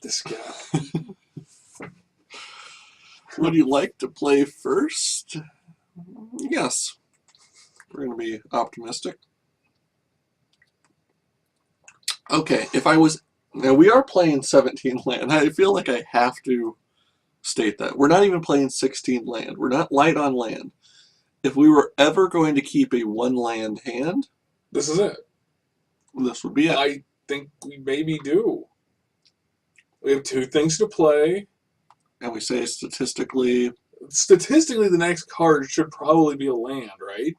This guy. Would you like to play first? Yes. We're going to be optimistic. Okay, if I was... Now, we are playing 17 land. I feel like I have to state that. We're not even playing 16 land. We're not light on land. If we were ever going to keep a one-land hand... This is it. This would be it. I think we maybe do. We have 2 things to play. And we say statistically... Statistically, the next card should probably be a land, right?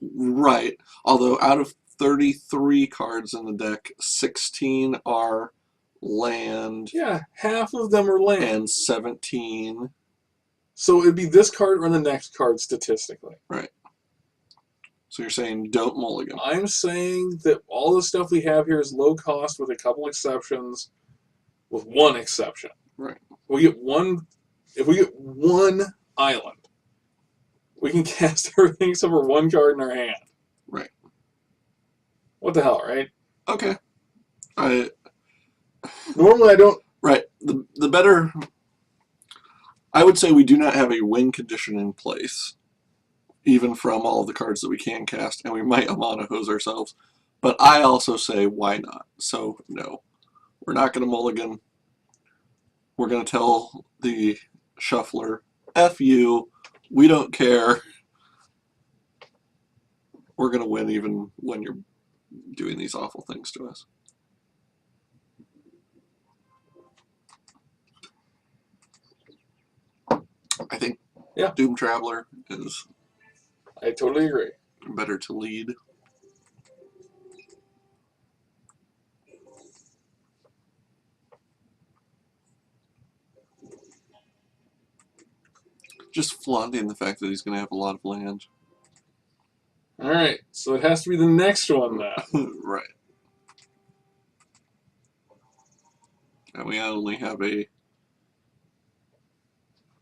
Right. Although out of 33 cards in the deck, 16 are land. Yeah, half of them are land. And 17. So it'd be this card or the next card statistically. Right. So you're saying don't mulligan. I'm saying that all the stuff we have here is low cost with a couple exceptions, with one exception. Right. We get one. If we get one island, we can cast everything except for one card in our hand. Right. What the hell, right? Okay. Normally I don't... Right. The better... I would say we do not have a win condition in place, even from all of the cards that we can cast, and we might Amana Hose ourselves. But I also say, why not? So, no. We're not going to mulligan. We're going to tell the shuffler, F you, we don't care. We're going to win even when you're doing these awful things to us. I think Doom Traveler is... I totally agree. Better to lead. Just flaunting the fact that he's going to have a lot of land. Alright, so it has to be the next one then. Right. And we only have a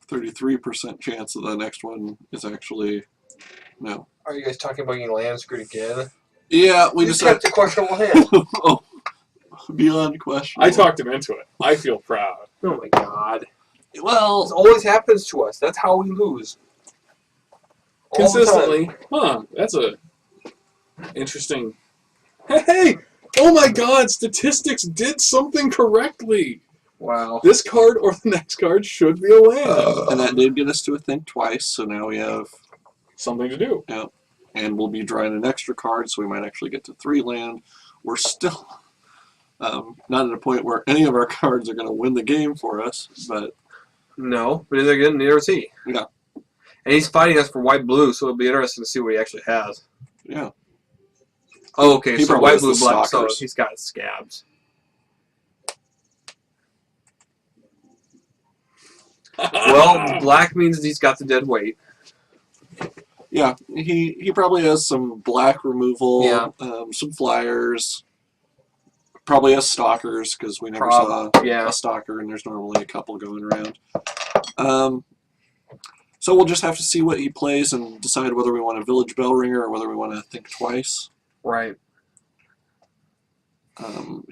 33% chance that the next one is actually... No. Are you guys talking about getting land screwed again? Yeah, we just decided... kept a questionable hand. Oh, beyond question. I talked him into it. I feel proud. Oh my god. Well... This always happens to us. That's how we lose. Consistently. Huh, that's a... interesting... Hey! Oh my god, statistics did something correctly! Wow. This card or the next card should be a land. And that did get us to a think twice, so now we have... something to do. Yeah. And we'll be drawing an extra card, so we might actually get to 3 land. We're still not at a point where any of our cards are going to win the game for us, but... No, but neither is he. Yeah. And he's fighting us for white-blue, so it'll be interesting to see what he actually has. Yeah. Oh, okay, He so probably has white-blue, the black, so stalkers. he's got scabs. Well, black means he's got the dead weight. Yeah, he probably has some black removal, Yeah. Some flyers, probably has stalkers, because we never saw a stalker, and there's normally a couple going around. So we'll just have to see what he plays and decide whether we want a Village Bellringer or whether we want to think twice. Right.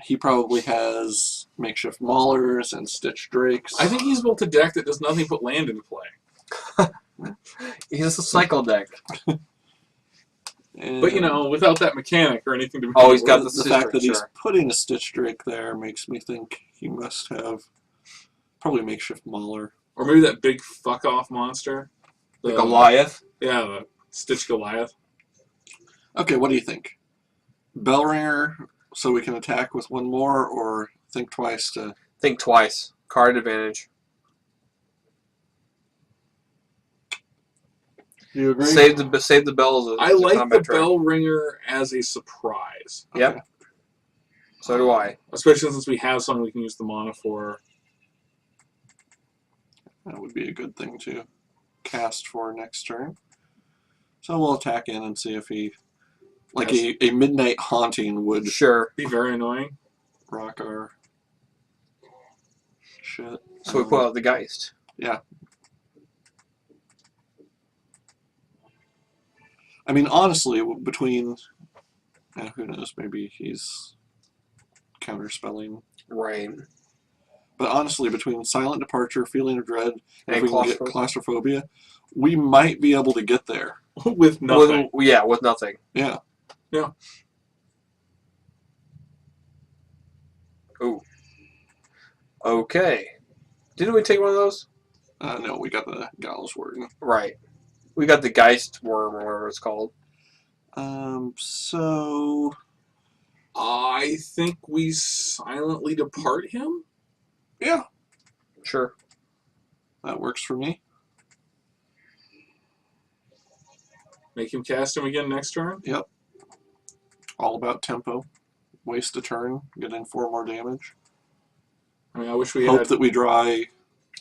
He probably has Makeshift Maulers and Stitch Drakes. I think he's built a deck that does nothing but land into play. He's a cycle deck. And But, you know, without that mechanic or anything to... Oh, he's got the Stitch fact Drake, that he's sure. putting a Stitch Drake there makes me think he must have probably Makeshift Mauler. Or maybe that big fuck-off monster. The Goliath? Yeah, the Stitch Goliath. Okay, what do you think? Bellringer, so we can attack with one more, or think twice to... Think twice. Card advantage. Do you agree? Save the bells. I like the bell ringer as a surprise. Yep. Okay. So do I. Especially since we have something we can use the mana for. That would be a good thing to cast for next turn. So we'll attack in and see if he... Like a Midnight Haunting would Sure. Be very annoying. rock our shit. So we pull out the Geist. Yeah. I mean, honestly, between... who knows, maybe he's counterspelling. Right. But honestly, between Silent Departure, Feeling of Dread, and if And we can get Claustrophobia, we might be able to get there. With nothing. With nothing. Yeah. Yeah. Ooh. Okay. Didn't we take one of those? No, we got the Gallows Word. Right. We got the Geist Worm or whatever it's called. So I think we silently depart him. yeah, Sure. that works for me. Make him cast him again next turn. Yep. All about tempo. Waste a turn, get in 4 more damage. I mean, I wish we Hope had. that we draw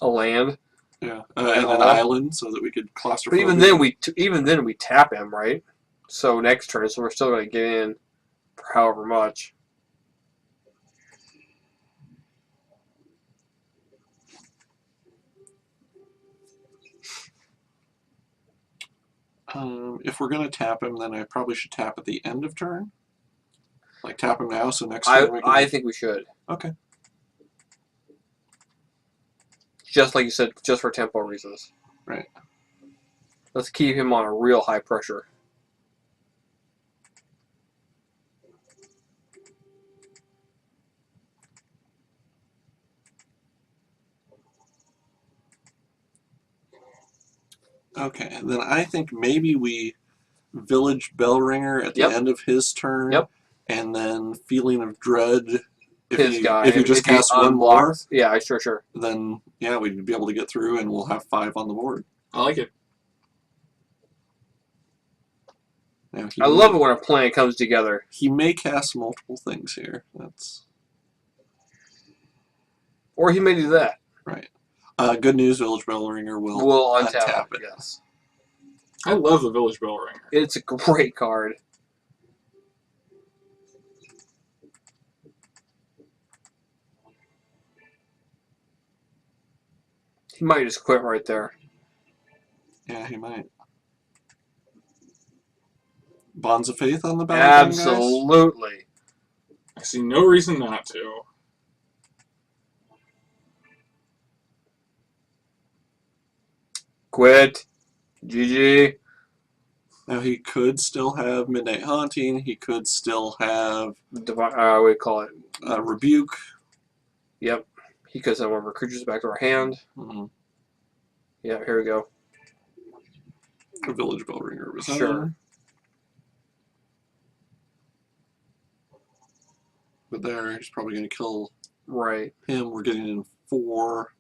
A land. and an island so that we could But claustrophobia. even then we tap him, right? So next turn, so we're still going to get in for however much. If we're gonna tap him, then I probably should tap at the end of turn. Like tap him now, so next turn we can. I think we should. Okay. Just like you said, just for tempo reasons. Right. Let's keep him on a real high pressure. Okay, and then I think maybe we Village Bellringer at the Yep. end of his turn. Yep. And then Feeling of Dread. His guy. If you just cast one unblocks. more, Yeah, sure. then yeah, we'd be able to get through, and we'll have 5 on the board. I like it. Now, I love it when a plan comes together. He may cast multiple things here. That's Or he may do that. right. Good news, Village Bellringer will untap it. Yes. I love the Village Bellringer. It's a great card. He might just quit right there. Yeah, he might. Bonds of Faith on the battleground, guys? Absolutely. I see no reason not to. Quit. GG. Now, he could still have Midnight Haunting. He could still have We call it. Rebuke. Yep. He could send one of our creatures back to our hand. Mm-hmm. Yeah, here we go. Village Bellringer was Sure. But there, he's probably going to kill Right. him. We're getting in 4.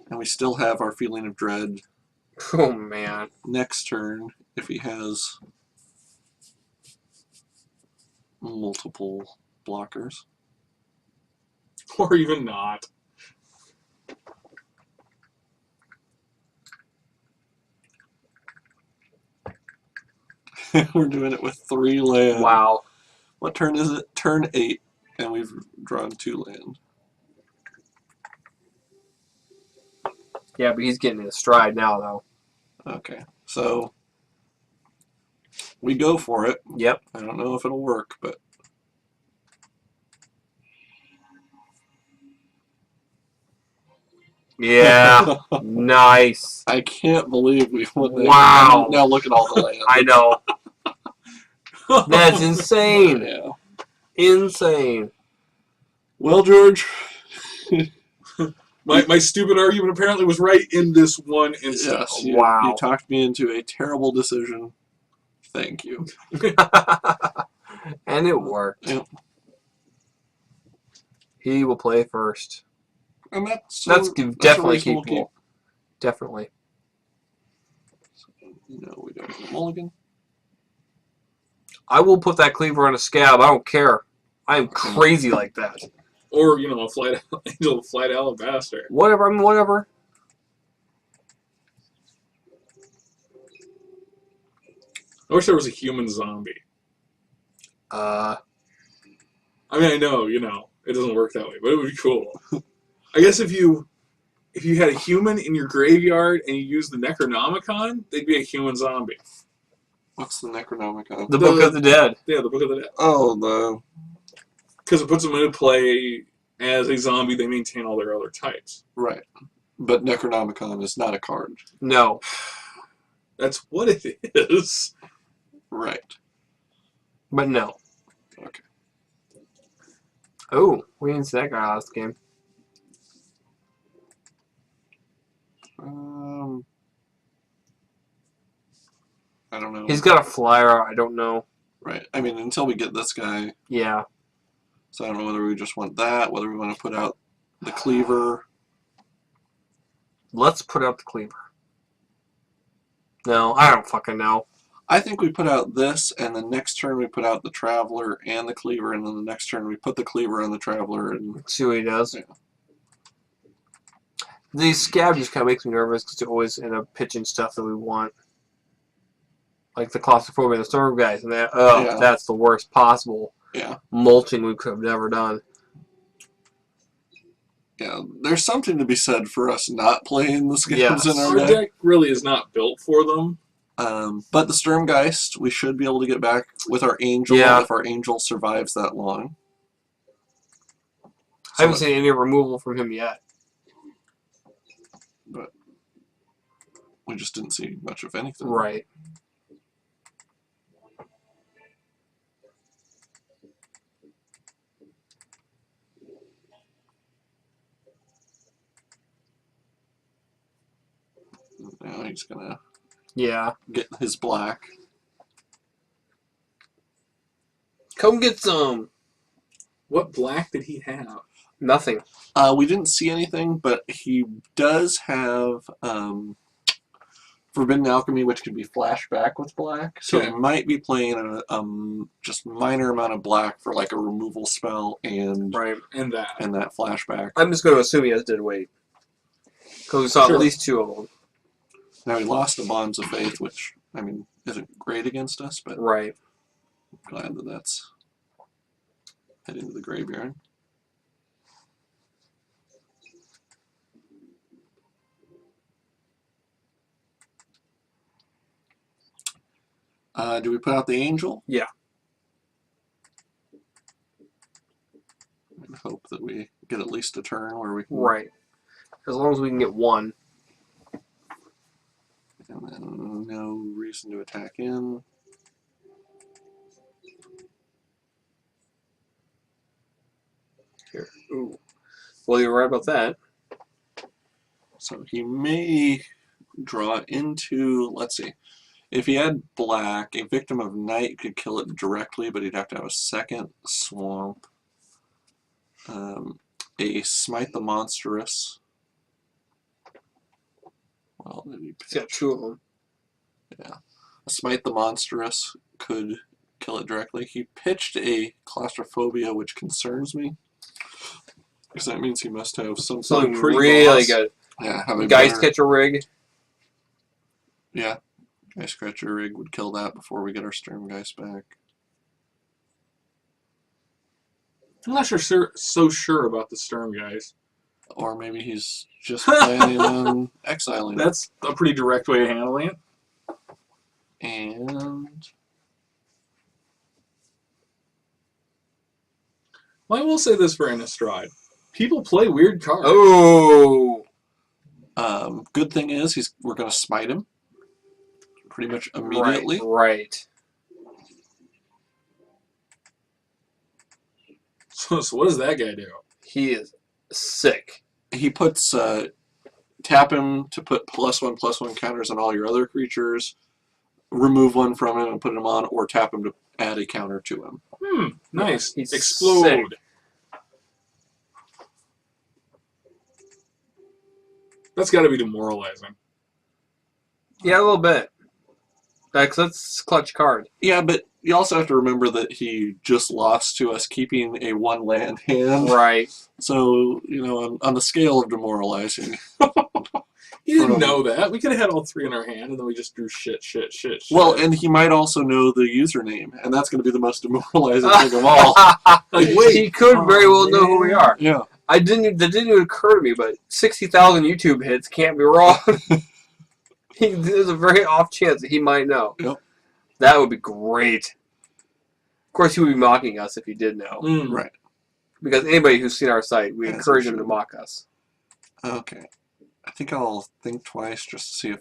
And we still have our Feeling of Dread. Oh, man. Next turn, if he has multiple blockers. Or even not. We're doing it with 3 land. Wow. What turn is it? Turn 8. And we've drawn 2 land. Yeah, but he's getting his stride now, though. Okay, so we go for it. Yep. I don't know if it'll work, but Yeah. Nice. I can't believe we won that. Wow. Now look at all the land. I know. That's insane. Yeah. Insane. Well, George. My stupid argument apparently was right in this one instance. Yes, Wow. you talked me into a terrible decision. Thank you. And it worked. Yep. He will play first. And that's Definitely a reasonable keepable. Definitely. No, we don't have a mulligan. I will put that cleaver on a scab. I don't care. I am crazy like that. Or, a flight angel of flight alabaster. Whatever. I mean, whatever. I wish there was a human zombie. I mean, I know, it doesn't work that way, but it would be cool. I guess if you had a human in your graveyard and you used the Necronomicon, they'd be a human zombie. What's the Necronomicon? The Book of the Dead. Yeah, the Book of the Dead. Oh, Because it puts them into play as a zombie, they maintain all their other types. Right. But Necronomicon is not a card. No. That's what it is. Right. But no. Okay. Oh, we didn't see that guy last game. I don't know. He's got a flyer. I don't know. Right. I mean, until we get this guy. Yeah. So I don't know whether we just want that, whether we want to put out the cleaver. Let's put out the cleaver. No, I don't fucking know. I think we put out this, and the next turn we put out the Traveler and the Cleaver, and then the next turn we put the Cleaver on the Traveler. And see what he does. Yeah. The Scab just kind of makes me nervous because they always end up pitching stuff that we want. Like the Claustrophobia and the Storm guys. And that, Yeah. That's the worst possible Yeah. mulching we could have never done. Yeah, there's something to be said for us not playing the Scabs Yes. in our Our deck. deck really is not built for them. But the Sturmgeist, we should be able to get back with our Angel if our Angel survives that long. I haven't seen any removal from him yet. But we just didn't see much of anything. Right. Now he's gonna get his black. Come get some. What black did he have? Nothing. We didn't see anything, but he does have Forbidden Alchemy, which can be flashback with black. So Okay. he might be playing a just minor amount of black for like a removal spell and Right. And that. that flashback. I'm just going to assume he has dead weight. Because we saw Sure. at least two of them. Now he lost the Bonds of Faith, which I mean isn't great against us, but Right. I'm glad that that's heading to the graveyard. Do we put out the Angel? Yeah. And hope that we get at least a turn where we can. Right. As long as we can get one. And then no reason to attack in. Here. Ooh. Well, you're right about that. So he may draw into, let's see. If he had black, a Victim of Night could kill it directly, but he'd have to have a second swamp. A Smite the Monstrous. Well, did he He's got two of them. Yeah. A Smite the Monstrous could kill it directly. He pitched a Claustrophobia, which concerns me. Because that means he must have some sort Something of really boss. good. Yeah, have a Geist better- Catcher Rig. Yeah. Geist Scratcher Rig would kill that before we get our Sturmgeist back. I'm not so sure about the Sturm guys. Or maybe he's just planning on exiling. That's a pretty direct way of handling it. And Well, I will say this for Innistrad. People play weird cards. Oh! good thing is we're going to smite him pretty much immediately. Right. So what does that guy do? He is sick. He puts tap him to put +1/+1 counters on all your other creatures, remove one from him and put him on, or tap him to add a counter to him. Nice. He's Explode. sick. That's got to be demoralizing. Yeah, a little bit. Because that's a clutch card. Yeah, but you also have to remember that he just lost to us keeping a 1-land hand. Right. So, on the scale of demoralizing. He didn't know that. We could have had all three in our hand, and then we just drew shit. Well, and he might also know the username, and that's going to be the most demoralizing thing of all. Like, wait. He could very well know who we are. Yeah. That didn't even occur to me, but 60,000 YouTube hits can't be wrong. There's a very off chance that he might know. Yep. That would be great. Of course, he would be mocking us if he did know. Right. Because anybody who's seen our site, we As encourage you them to should. mock us. Okay. I think I'll think twice just to see if.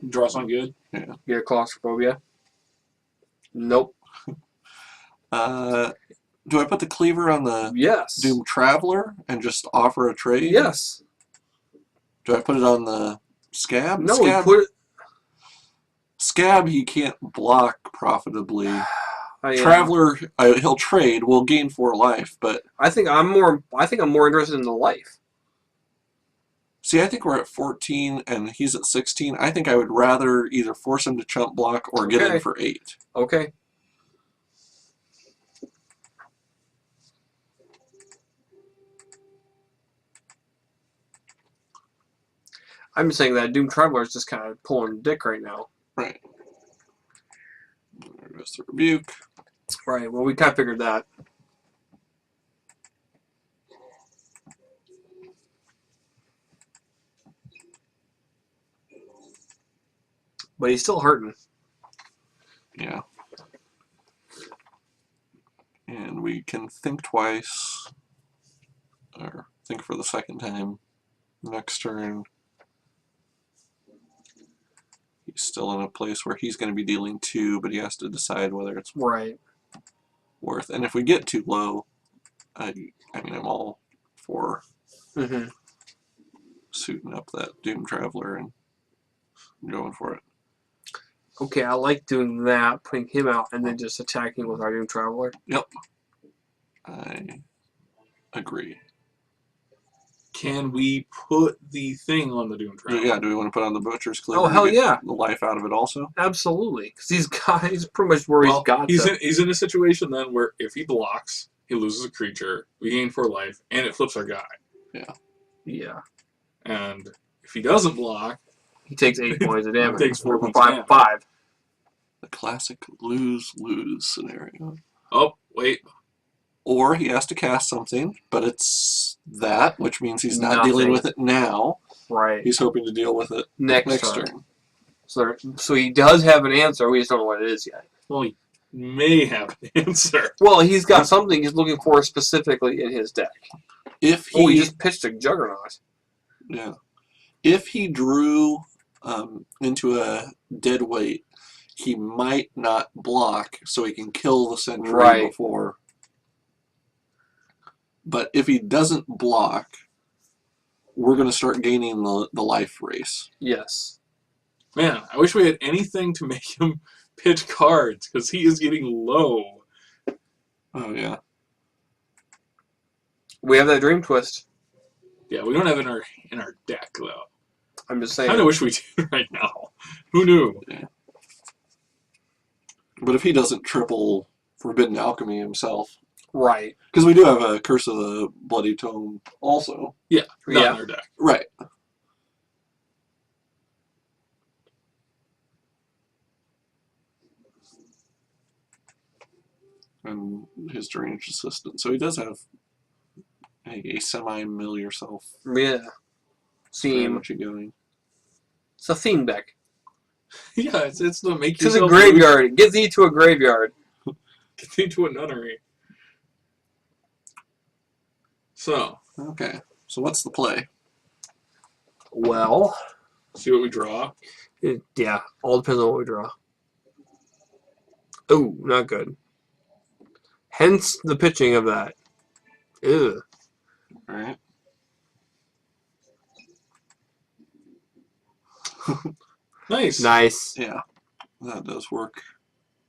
Draw something good. Yeah. Get claustrophobia? Nope. Do I put the cleaver on the Yes. Doom Traveler and just offer a trade? Yes. Do I put it on the Scab? No, Scab, we put it. Scab, he can't block profitably. I, Traveler, he'll trade. We'll gain 4 life, but I think I'm more interested in the life. see, I think we're at 14 and he's at 16. I think I would rather either force him to chump block or get in Okay. for 8. Okay. I'm just saying that Doom Traveler is just kind of pulling dick right now. Right. There goes the rebuke. Right. Well, we kind of figured that. But he's still hurting. Yeah. And we can think twice, or think for the second time. Next turn, he's still in a place where he's going to be dealing 2, but he has to decide whether it's Right. worth. And if we get too low, I mean, I'm all for Mm-hmm. suiting up that Doom Traveler and going for it. Okay, I like doing that, putting him out, and then just attacking with our Doom Traveler. Yep. I agree. Can we put the thing on the Doom Traveler? Yeah, do we want to put on the Butcher's Cleaver? Oh, hell to get yeah. the life out of it also? Absolutely. Because he's pretty much where Well, he's got he's in a situation then where if he blocks, he loses a creature, we gain 4 life, and it flips our guy. Yeah. And if he doesn't block, He takes 8 points of damage. He takes 4 points of five, damage. 5. The classic lose-lose scenario. oh, wait. Or he has to cast something, but it's that, which means he's not Nothing. dealing with it now. Right. He's hoping to deal with it Next turn. turn. So he does have an answer. We just don't know what it is yet. Well, he may have an answer. Well, he's got something he's looking for specifically in his deck. If he, He just pitched a Juggernaut. yeah, if he drew into a dead weight, he might not block, so he can kill the sentry Right. before. But if he doesn't block, we're going to start gaining the life race. Yes. Man, I wish we had anything to make him pitch cards, because he is getting low. Oh yeah. We have that Dream Twist. Yeah, we don't have it in our deck, though. I'm just I saying. kind of wish we did right now. Who knew? Yeah. But if he doesn't triple Forbidden Alchemy himself, Right. because we do have a Curse of the Bloody Tome also. Yeah, not Yeah. in our deck. Right. And his Drainage Assistant. So he does have a semi-mill yourself Yeah. Theme. strategy going. It's a theme deck. Yeah, it's the make To the yourself graveyard. Get thee to a graveyard. Get into a nunnery. So, Okay. So what's the play? Well, see what we draw. yeah. All depends on what we draw. Oh, not good. Hence the pitching of that. Ew. Alright. Nice. Nice. Yeah. That does work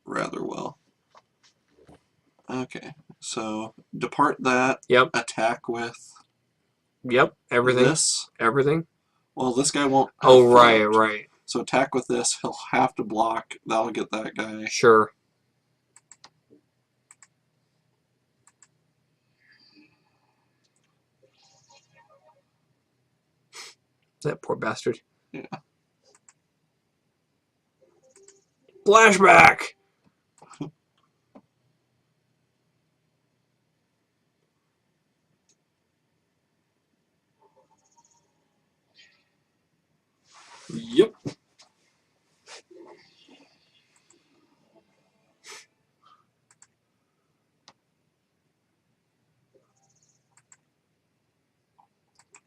rather well. Okay. So depart that. Yep. Attack with Yep. Everything. this. Everything. Well, this guy won't. Oh, have right, flipped. right. So attack with this. He'll have to block. That'll get that guy. Sure. That poor bastard. Yeah. Flashback! Yep.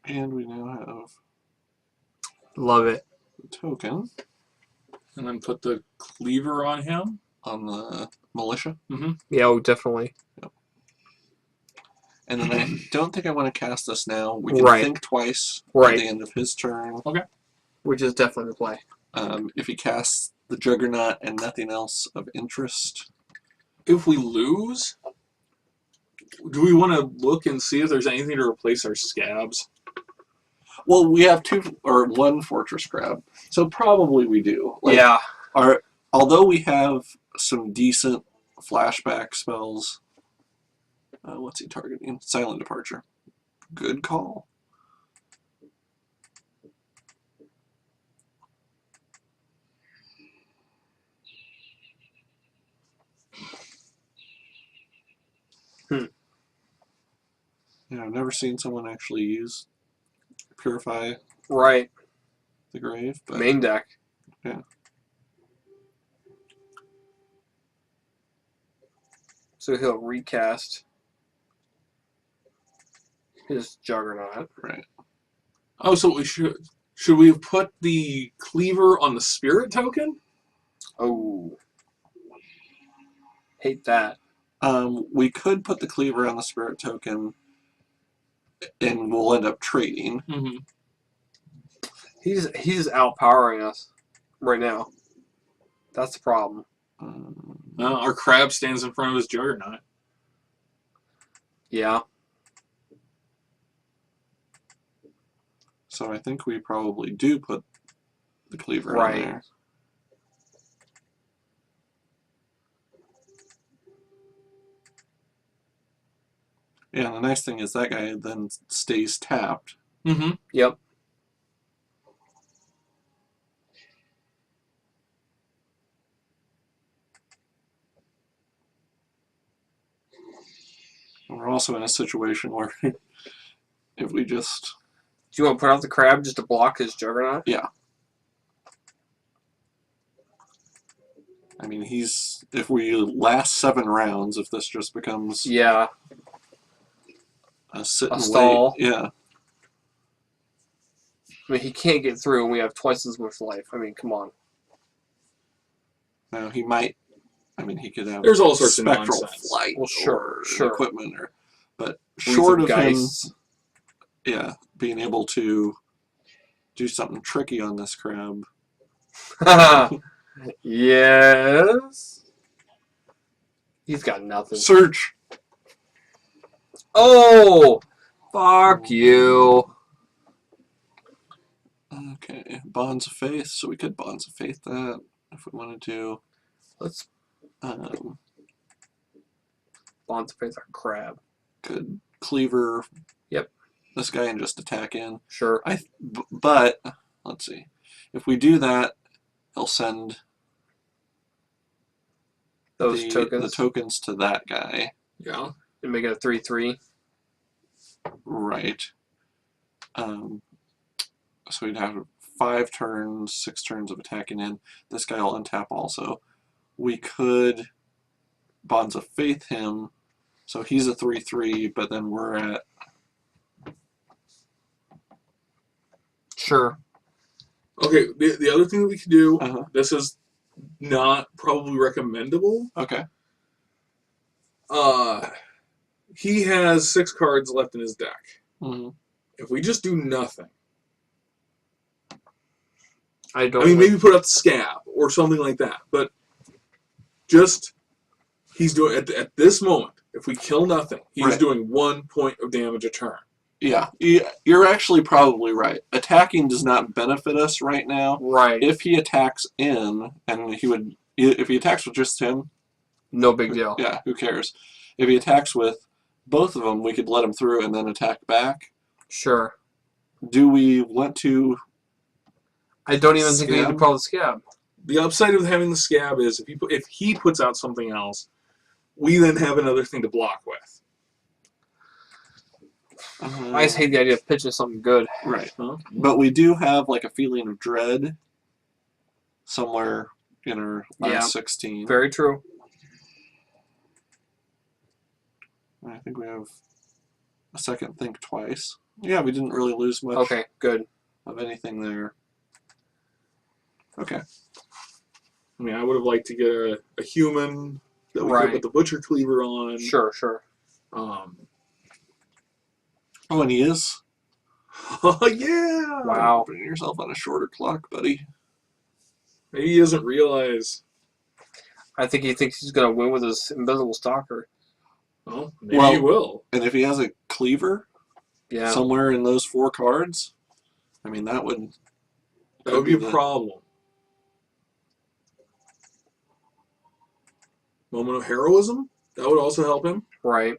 And we now have Love it. the token And then put the cleaver on him. on the militia. Mm-hmm. Yeah, oh, definitely. Yep. And then I don't think I want to cast this now. We can Right. think twice Right. at the end of his turn. Okay. Which is definitely the play. If he casts the Juggernaut and nothing else of interest. If we lose, do we want to look and see if there's anything to replace our scabs? Well, we have one Fortress Crab, so probably we do. Yeah. Although we have some decent flashback spells. What's he targeting? Silent Departure. Good call. Yeah, I've never seen someone actually use Purify Right. the Grave. But Main deck. Yeah. So he'll recast his Juggernaut. Right. Oh, so we should we have put the cleaver on the spirit token? Oh. Hate that. We could put the Cleaver on the Spirit token, and we'll end up trading. Mm-hmm. He's outpowering us right now. That's the problem. Our crab stands in front of his juggernaut. Yeah. So I think we probably do put the Cleaver Right. in there. Yeah, the nice thing is that guy then stays tapped. Mm-hmm. Yep. And we're also in a situation where if we just... Do you want to put out the crab just to block his Juggernaut? Yeah. I mean, if we last 7 rounds, if this just becomes Yeah. a sit and stall. wait. Yeah. I mean, he can't get through and we have twice as much life. I mean, come on. Now, he might... I mean, he could have There's all sorts of spectral nonsense. flight Well, sure, or sure. equipment, but Wreath short of of him, Geists. yeah, being able to do something tricky on this crab. Yes. He's got nothing. Search. Oh! Fuck you. Okay, Bonds of Faith. So we could Bonds of Faith that if we wanted to. Let's Um, Bonds of Faith our crab. could Cleaver. Yep. This guy and just attack in. Sure. But let's see. If we do that, he'll send Those the tokens. tokens to that guy. Yeah. And make it a 3/3. Right. So we'd have 5 turns, 6 turns of attacking in. This guy will untap also. We could Bonds of Faith him, so he's a 3/3, but then we're at... Sure. Okay, the other thing that we could do, Uh-huh. this is not probably recommendable. Okay. He has 6 cards left in his deck. Mm-hmm. If we just do nothing, I don't. I mean, maybe put out the scab or something like that, but just he's doing at this moment. If we kill nothing, he's Right. doing 1 point of damage a turn. Yeah, you're actually probably right. Attacking does not benefit us right now. Right. If he attacks in, and if he attacks with just him, No big deal. yeah, who cares? If he attacks with both of them, we could let him through and then attack back. Sure. Do we want to... I don't even think we need to Scab? call the scab. The upside of having the scab is if he puts out something else, we then have another thing to block with. I just hate the idea of pitching something good. Right. Huh? But we do have like a feeling of dread somewhere in our last Yeah. 16. Very true. I think we have a second think twice. Yeah, we didn't really lose much Okay, good. of anything there. Okay. I mean, I would have liked to get a human that we could put the butcher cleaver on. Sure, sure. Oh, and he is. Oh yeah! Wow. Putting yourself on a shorter clock, buddy. Maybe he doesn't realize. I think he thinks he's gonna win with his invisible stalker. Well, maybe he will. And if he has a cleaver somewhere in those 4 cards, I mean, that would be a problem. Moment of heroism? That would also help him. Right.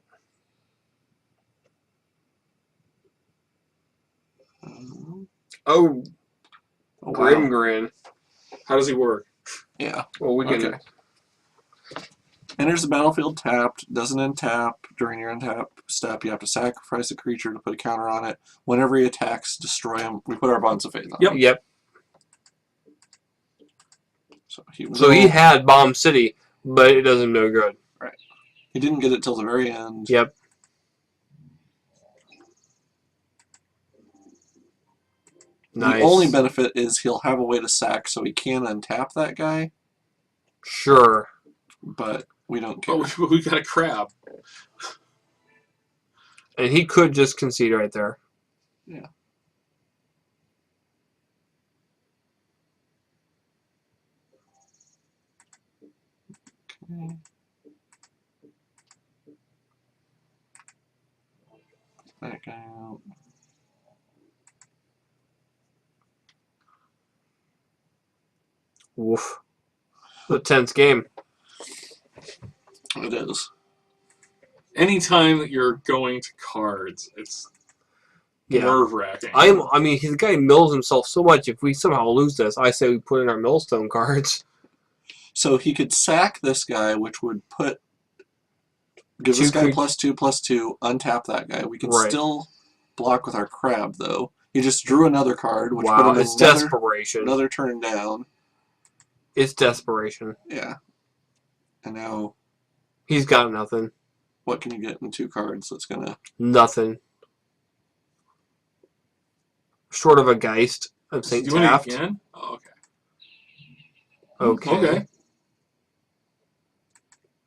Oh, Grim wow. Grin. How does he work? Yeah. Well, we can. Okay. Enters the battlefield tapped, doesn't untap. During your untap step, you have to sacrifice a creature to put a counter on it. Whenever he attacks, destroy him. We put our Bonds of Faith on him. Yep. So he had Bomb City, but it does him no good. Right. He didn't get it till the very end. Yep. The only benefit is he'll have a way to sack, so he can untap that guy. Sure. But we don't care. Oh, we got a crab. And he could just concede right there. Yeah. Okay. Back out. Woof. A tense game. It is. Anytime that you're going to cards, it's nerve-wracking. I mean, the guy mills himself so much. If we somehow lose this, I say we put in our millstone cards. So he could sack this guy, which would give this guy +2/+2, untap that guy. We can still block with our crab, though. He just drew another card, which put him it's desperation. Another turn down. It's desperation. Yeah. And now... He's got nothing. What can you get in 2 cards that's going to... Nothing. Short of a Geist. I'm saying tapped. It again? Oh, okay. Okay.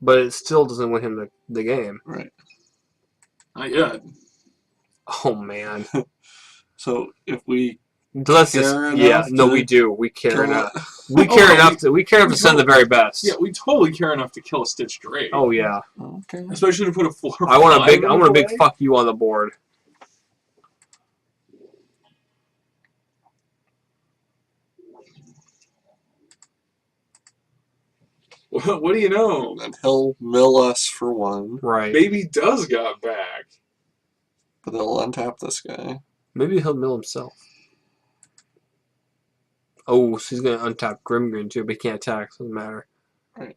But it still doesn't win him the game. Right. Not yet. Oh, man. So, if we... Let's just, we do. We care enough. We care enough to send the very best. Yeah, we totally care enough to kill a Stitch Drake. Oh yeah. Okay. Especially to put a 4. I want a big fuck you on the board. What do you know? And he'll mill us for 1. Right. Baby does got back. But they'll untap this guy. Maybe he'll mill himself. Oh, so he's going to untap Grimgrin too, but he can't attack, so it doesn't matter. Right.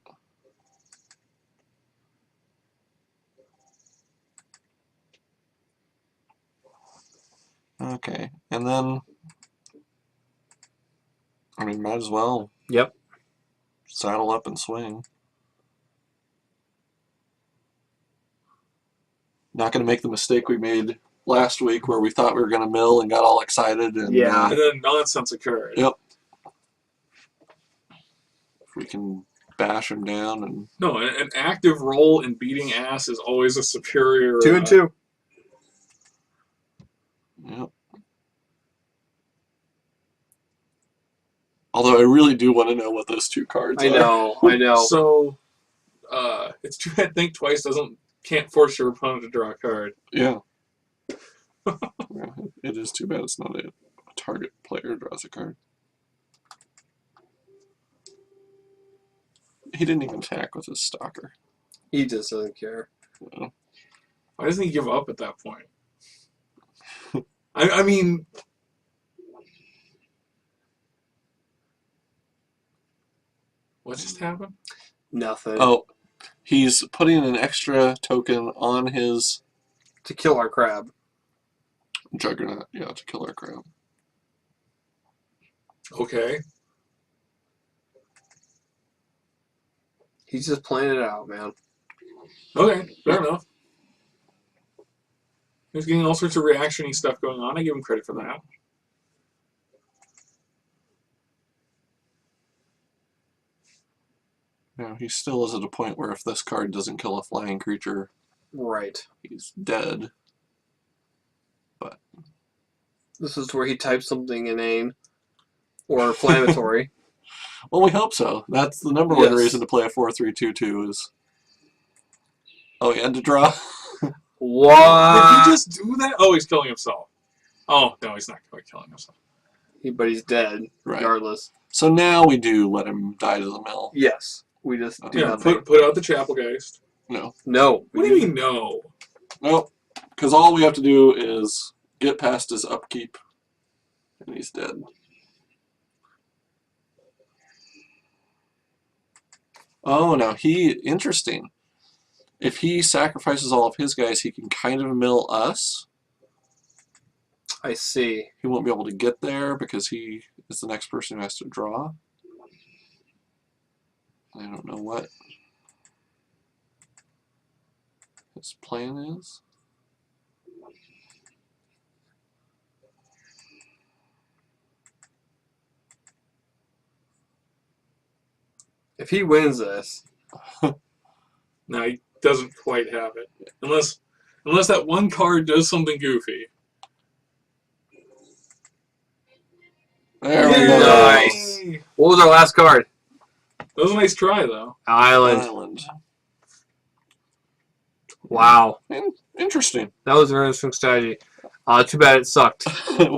Okay, and then... I mean, might as well. Yep. Saddle up and swing. Not going to make the mistake we made last week where we thought we were going to mill and got all excited. And, yeah. And then nonsense occurred. Yep. If we can bash him down and... No, an active role in beating ass is always a superior... 2 and 2. Yep. Although I really do want to know what those 2 cards are. I know. So, it's too bad Think Twice can't force your opponent to draw a card. Yeah. Yeah. It is too bad it's not a target player draws a card. He didn't even attack with his stalker. He just doesn't care. No. Why doesn't he give up at that point? I mean... What just happened? Nothing. Oh, he's putting an extra token on his... To kill our crab. Juggernaut, yeah, to kill our crab. Okay. He's just playing it out, man. Okay, fair enough. He's getting all sorts of reaction-y stuff going on. I give him credit for that. He still is at a point where if this card doesn't kill a flying creature, Right. he's dead. But This is where he types something inane or inflammatory. well, we hope so. That's the number one reason to play a 4-3-2-2 is. Oh, he had to draw. What? Did he just do that? Oh, he's killing himself. Oh no, he's not quite killing himself. But he's dead, Right. regardless. So now we do let him die to the mill. Yes. We just do Yeah, nothing. put out the Chapelgeist. No. No. What do you mean no? Nope. Because all we have to do is get past his upkeep, and he's dead. Oh, now interesting. If he sacrifices all of his guys, he can kind of mill us. I see. He won't be able to get there because he is the next person who has to draw. I don't know what his plan is. If he wins this, No, he doesn't quite have it. Unless that one card does something goofy. There we Yay! go. Nice. What was our last card? That was a nice try, though. Island. Wow. Interesting. That was a very interesting strategy. Too bad it sucked.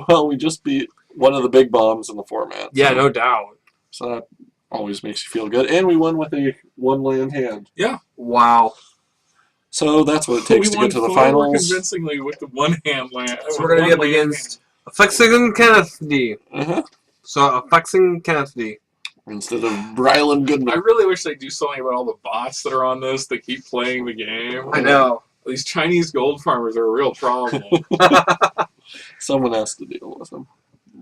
Well, we just beat one of the big bombs in the format. Yeah, so, no doubt. So that always makes you feel good. And we won with a one-land hand. Yeah. Wow. So that's what it takes to get to the far more finals. convincingly with the one-hand land. So we're going to be up against Flexing Kennedy. Uh-huh. So Flexing Kennedy. Instead of Brylan I Goodman. really wish they'd do something about all the bots that are on this that keep playing the game. I know. These Chinese gold farmers are a real problem. Someone has to deal with them.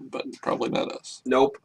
But probably not us. Nope.